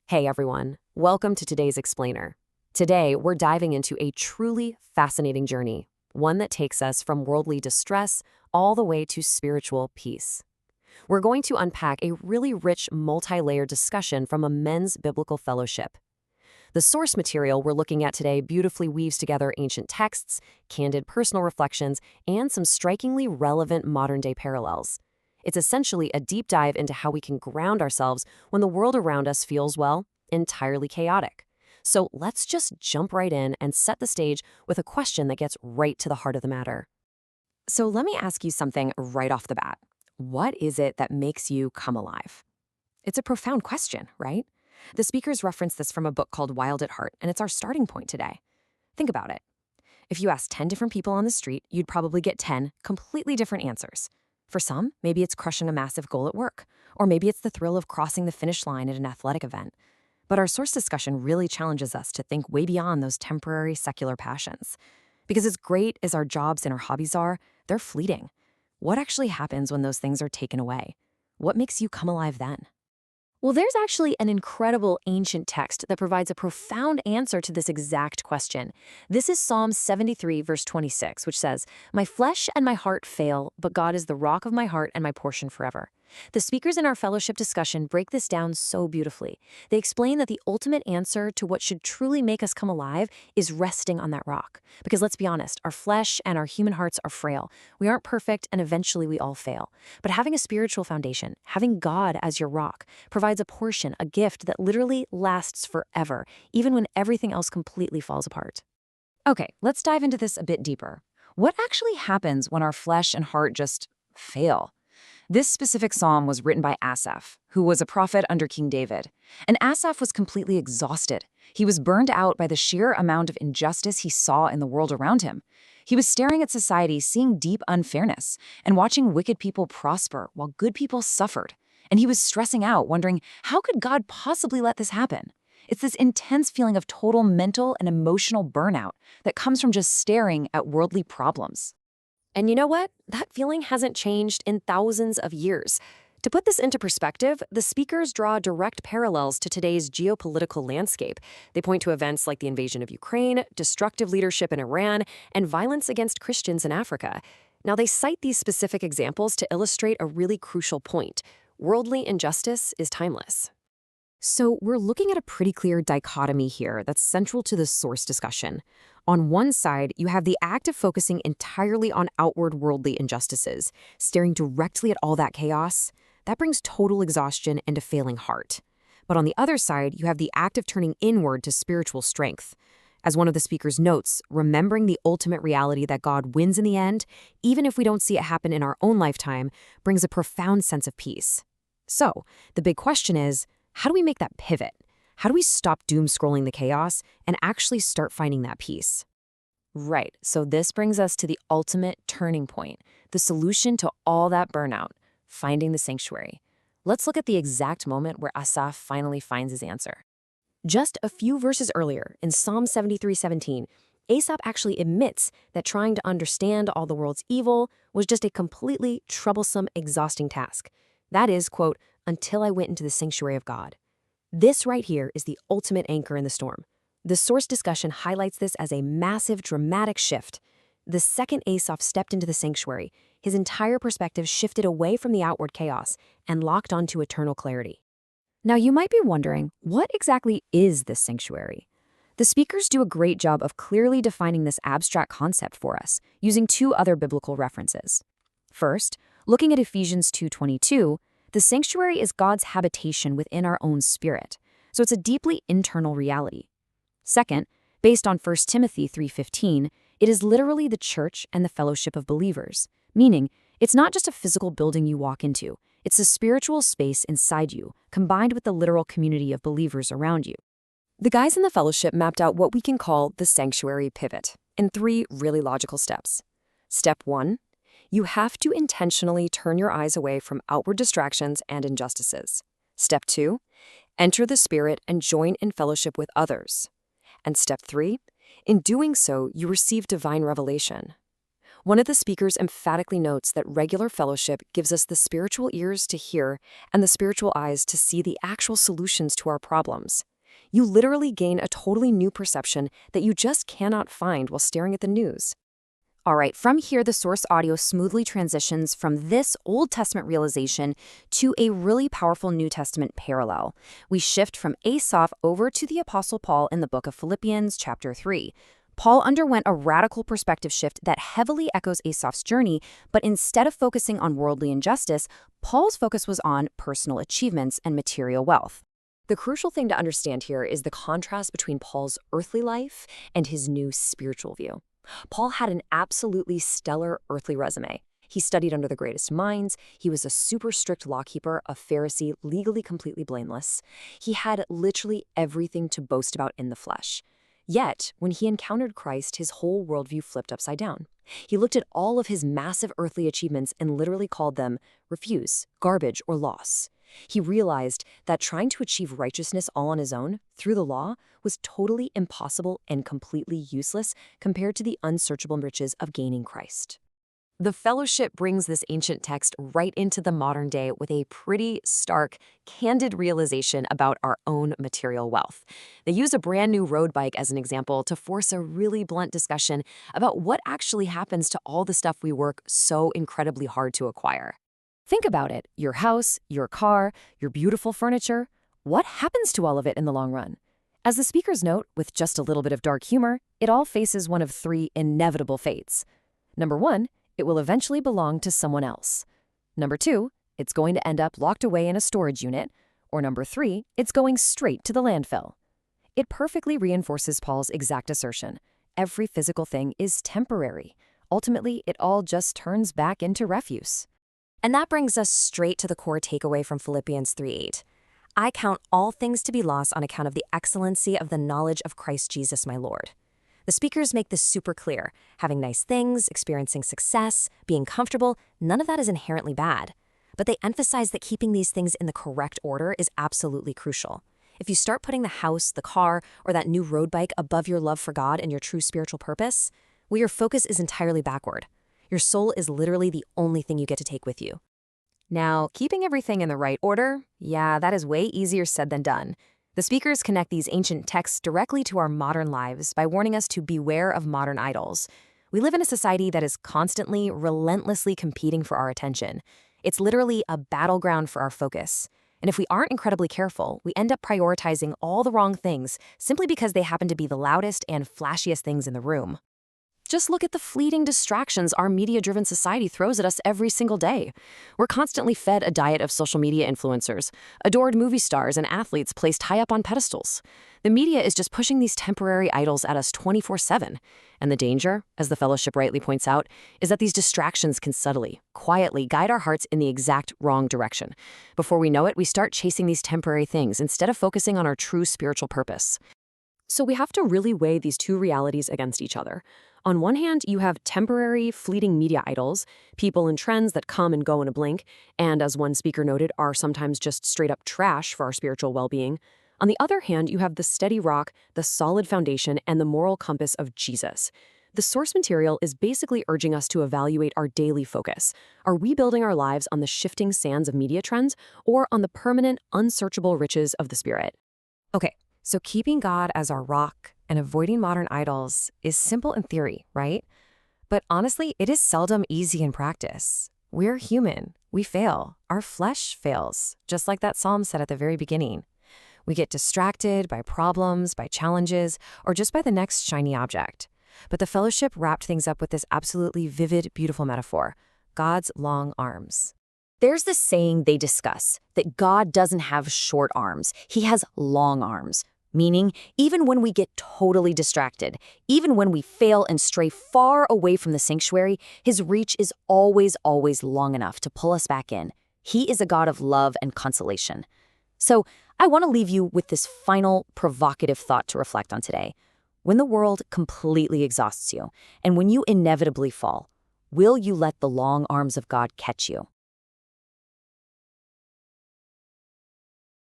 Hey everyone, welcome to today's Explainer. Today, we're diving into a truly fascinating journey, one that takes us from worldly distress all the way to spiritual peace. We're going to unpack a really rich, multi-layered discussion from a men's biblical fellowship. The source material we're looking at today beautifully weaves together ancient texts, candid personal reflections, and some strikingly relevant modern-day parallels. It's essentially a deep dive into how we can ground ourselves when the world around us feels, well, entirely chaotic. So let's just jump right in and set the stage with a question that gets right to the heart of the matter. So let me ask you something right off the bat. What is it that makes you come alive? It's a profound question, right? The speakers reference this from a book called Wild at Heart, and it's our starting point today. Think about it. If you asked 10 different people on the street, you'd probably get 10 completely different answers. For some, maybe it's crushing a massive goal at work, or maybe it's the thrill of crossing the finish line at an athletic event. But our source discussion really challenges us to think way beyond those temporary secular passions. Because as great as our jobs and our hobbies are, they're fleeting. What actually happens when those things are taken away? What makes you come alive then? Well, there's actually an incredible ancient text that provides a profound answer to this exact question. This is Psalm 73, verse 26, which says, "My flesh and my heart fail, but God is the rock of my heart and my portion forever." The speakers in our fellowship discussion break this down so beautifully. They explain that the ultimate answer to what should truly make us come alive is resting on that rock. Because let's be honest, our flesh and our human hearts are frail. We aren't perfect, and eventually we all fail. But having a spiritual foundation, having God as your rock, provides a portion, a gift that literally lasts forever, even when everything else completely falls apart. Okay, let's dive into this a bit deeper. What actually happens when our flesh and heart just fail? This specific psalm was written by Asaf, who was a prophet under King David. And Asaf was completely exhausted. He was burned out by the sheer amount of injustice he saw in the world around him. He was staring at society, seeing deep unfairness, and watching wicked people prosper while good people suffered. And he was stressing out, wondering, how could God possibly let this happen? It's this intense feeling of total mental and emotional burnout that comes from just staring at worldly problems. And you know what? That feeling hasn't changed in thousands of years. To put this into perspective, the speakers draw direct parallels to today's geopolitical landscape. They point to events like the invasion of Ukraine, destructive leadership in Iran, and violence against Christians in Africa. Now, they cite these specific examples to illustrate a really crucial point. Worldly injustice is timeless. So we're looking at a pretty clear dichotomy here that's central to the source discussion. On one side, you have the act of focusing entirely on outward worldly injustices, staring directly at all that chaos. That brings total exhaustion and a failing heart. But on the other side, you have the act of turning inward to spiritual strength. As one of the speakers notes, remembering the ultimate reality that God wins in the end, even if we don't see it happen in our own lifetime, brings a profound sense of peace. So, the big question is, how do we make that pivot? How do we stop doom-scrolling the chaos and actually start finding that peace? Right, so this brings us to the ultimate turning point, the solution to all that burnout, finding the sanctuary. Let's look at the exact moment where Asaf finally finds his answer. Just a few verses earlier, in Psalm 73:17, Asaph actually admits that trying to understand all the world's evil was just a completely troublesome, exhausting task. That is, quote, until I went into the sanctuary of God. This right here is the ultimate anchor in the storm. The source discussion highlights this as a massive, dramatic shift. The second Asaph stepped into the sanctuary, his entire perspective shifted away from the outward chaos and locked onto eternal clarity. Now, you might be wondering, what exactly is this sanctuary? The speakers do a great job of clearly defining this abstract concept for us, using two other biblical references. First, looking at Ephesians 2:22, the sanctuary is God's habitation within our own spirit, so it's a deeply internal reality. Second, based on 1 Timothy 3:15, it is literally the church and the fellowship of believers, meaning it's not just a physical building you walk into, it's a spiritual space inside you, combined with the literal community of believers around you. The guys in the fellowship mapped out what we can call the sanctuary pivot in 3 really logical steps. Step 1, you have to intentionally turn your eyes away from outward distractions and injustices. Step 2, enter the Spirit and join in fellowship with others. And step 3, in doing so, you receive divine revelation. One of the speakers emphatically notes that regular fellowship gives us the spiritual ears to hear and the spiritual eyes to see the actual solutions to our problems. You literally gain a totally new perception that you just cannot find while staring at the news. All right, from here, the source audio smoothly transitions from this Old Testament realization to a really powerful New Testament parallel. We shift from Asaf over to the Apostle Paul in the book of Philippians, chapter 3. Paul underwent a radical perspective shift that heavily echoes Asaf's journey, but instead of focusing on worldly injustice, Paul's focus was on personal achievements and material wealth. The crucial thing to understand here is the contrast between Paul's earthly life and his new spiritual view. Paul had an absolutely stellar earthly resume. He studied under the greatest minds. He was a super strict lawkeeper, a Pharisee, legally completely blameless. He had literally everything to boast about in the flesh. Yet, when he encountered Christ, his whole worldview flipped upside down. He looked at all of his massive earthly achievements and literally called them refuse, garbage, or loss. He realized that trying to achieve righteousness all on his own, through the law, was totally impossible and completely useless compared to the unsearchable riches of gaining Christ. The fellowship brings this ancient text right into the modern day with a pretty stark, candid realization about our own material wealth. They use a brand new road bike as an example to force a really blunt discussion about what actually happens to all the stuff we work so incredibly hard to acquire. Think about it. Your house, your car, your beautiful furniture. What happens to all of it in the long run? As the speakers note, with just a little bit of dark humor, it all faces one of three inevitable fates. Number one, it will eventually belong to someone else. Number two, it's going to end up locked away in a storage unit. Or number three, it's going straight to the landfill. It perfectly reinforces Paul's exact assertion. Every physical thing is temporary. Ultimately, it all just turns back into refuse. And that brings us straight to the core takeaway from Philippians 3:8. I count all things to be lost on account of the excellency of the knowledge of Christ Jesus my Lord. The speakers make this super clear. Having nice things, experiencing success, being comfortable, none of that is inherently bad. But they emphasize that keeping these things in the correct order is absolutely crucial. If you start putting the house, the car, or that new road bike above your love for God and your true spiritual purpose, well, your focus is entirely backward. Your soul is literally the only thing you get to take with you. Now, keeping everything in the right order, yeah, that is way easier said than done. The speakers connect these ancient texts directly to our modern lives by warning us to beware of modern idols. We live in a society that is constantly, relentlessly competing for our attention. It's literally a battleground for our focus. And if we aren't incredibly careful, we end up prioritizing all the wrong things simply because they happen to be the loudest and flashiest things in the room. Just look at the fleeting distractions our media-driven society throws at us every single day. We're constantly fed a diet of social media influencers, adored movie stars and athletes placed high up on pedestals. The media is just pushing these temporary idols at us 24/7. And the danger, as the fellowship rightly points out, is that these distractions can subtly, quietly guide our hearts in the exact wrong direction. Before we know it, we start chasing these temporary things instead of focusing on our true spiritual purpose. So we have to really weigh these two realities against each other. On one hand, you have temporary, fleeting media idols, people and trends that come and go in a blink, and as one speaker noted, are sometimes just straight up trash for our spiritual well-being. On the other hand, you have the steady rock, the solid foundation, and the moral compass of Jesus. The source material is basically urging us to evaluate our daily focus. Are we building our lives on the shifting sands of media trends, or on the permanent, unsearchable riches of the Spirit? Okay. So keeping God as our rock and avoiding modern idols is simple in theory, right? But honestly, it is seldom easy in practice. We're human. We fail. Our flesh fails, just like that psalm said at the very beginning. We get distracted by problems, by challenges, or just by the next shiny object. But the fellowship wrapped things up with this absolutely vivid, beautiful metaphor: God's long arms. There's this saying they discuss, that God doesn't have short arms, he has long arms. Meaning, even when we get totally distracted, even when we fail and stray far away from the sanctuary, his reach is always long enough to pull us back in. He is a God of love and consolation. So I want to leave you with this final provocative thought to reflect on today. When the world completely exhausts you, and when you inevitably fall, will you let the long arms of God catch you?